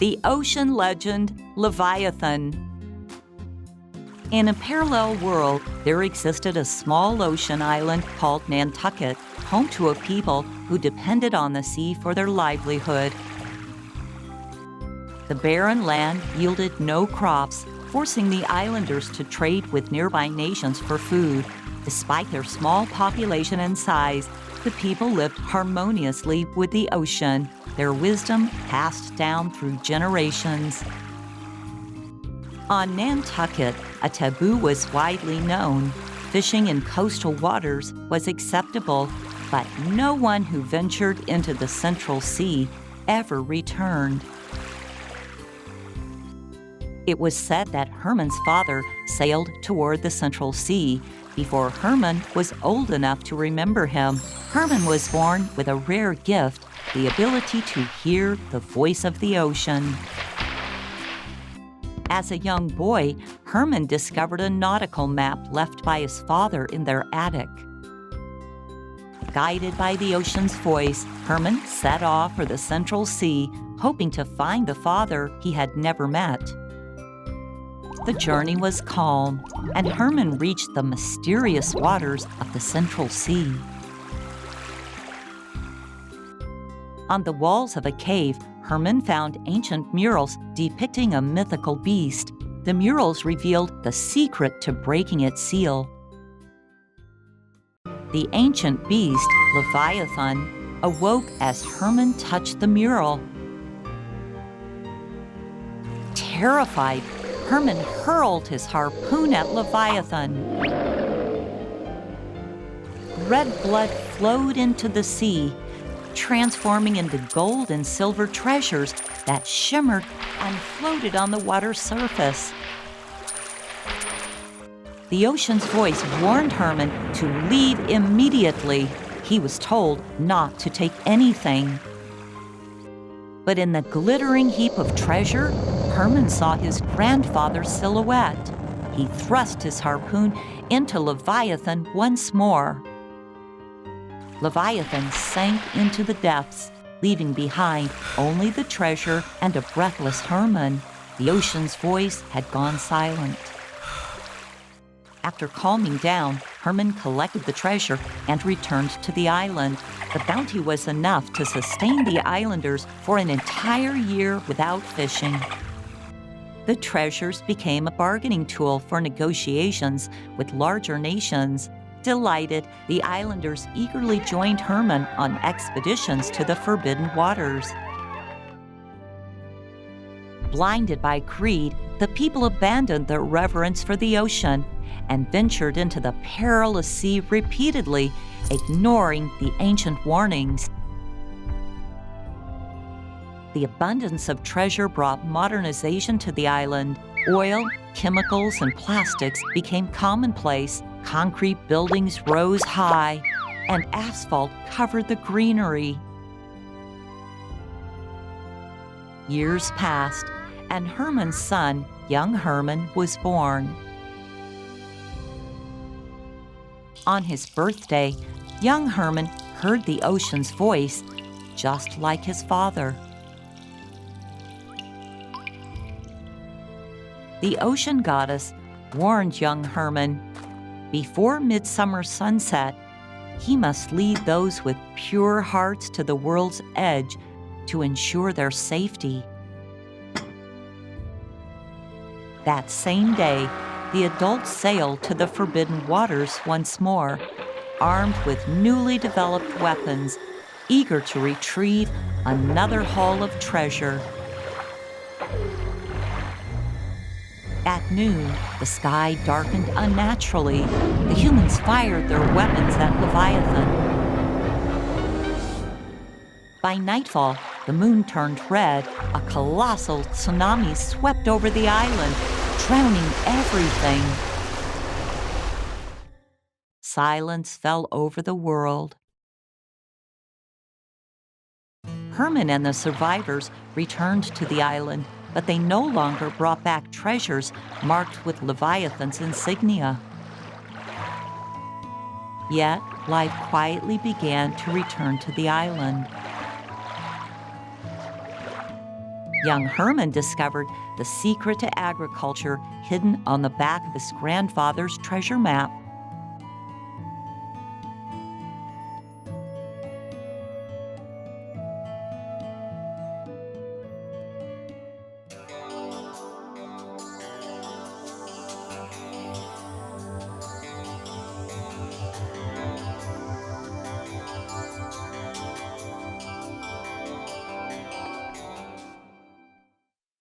the ocean legend Leviathan. In a parallel world, there existed a small ocean island called Nantucket, home to a people who depended on the sea for their livelihood. The barren land yielded no crops, forcing the islanders to trade with nearby nations for food. Despite their small population and size, the people lived harmoniously with the ocean, their wisdom passed down through generations. On Nantucket, a taboo was widely known. Fishing in coastal waters was acceptable, but no one who ventured into the Central Sea ever returned. It was said that Herman's father sailed toward the Central Sea before Herman was old enough to remember him. Herman was born with a rare gift, the ability to hear the voice of the ocean. As a young boy, Herman discovered a nautical map left by his father in their attic. Guided by the ocean's voice, Herman set off for the Central Sea, hoping to find the father he had never met. The journey was calm, and Herman reached the mysterious waters of the Central Sea. On the walls of a cave, Herman found ancient murals depicting a mythical beast. The murals revealed the secret to breaking its seal. The ancient beast, Leviathan, awoke as Herman touched the mural. Terrified, Herman hurled his harpoon at Leviathan. Red blood flowed into the sea, transforming into gold and silver treasures that shimmered and floated on the water's surface. The ocean's voice warned Herman to leave immediately. He was told not to take anything. But in the glittering heap of treasure, Herman saw his grandfather's silhouette. He thrust his harpoon into Leviathan once more. Leviathan sank into the depths, leaving behind only the treasure and a breathless Herman. The ocean's voice had gone silent. After calming down, Herman collected the treasure and returned to the island. The bounty was enough to sustain the islanders for an entire year without fishing. The treasures became a bargaining tool for negotiations with larger nations. Delighted, the islanders eagerly joined Herman on expeditions to the forbidden waters. Blinded by greed, the people abandoned their reverence for the ocean and ventured into the perilous sea repeatedly, ignoring the ancient warnings. The abundance of treasure brought modernization to the island. Oil, chemicals, and plastics became commonplace. Concrete buildings rose high, and asphalt covered the greenery. Years passed, and Herman's son, young Herman, was born. On his birthday, young Herman heard the ocean's voice, just like his father. The ocean goddess warned young Herman, before midsummer sunset, he must lead those with pure hearts to the world's edge to ensure their safety. That same day, the adults sailed to the forbidden waters once more, armed with newly developed weapons, eager to retrieve another haul of treasure. At noon, the sky darkened unnaturally. The humans fired their weapons at Leviathan. By nightfall, the moon turned red. A colossal tsunami swept over the island, drowning everything. Silence fell over the world. Herman and the survivors returned to the island, but they no longer brought back treasures marked with Leviathan's insignia. Yet, life quietly began to return to the island. Young Herman discovered the secret to agriculture hidden on the back of his grandfather's treasure map.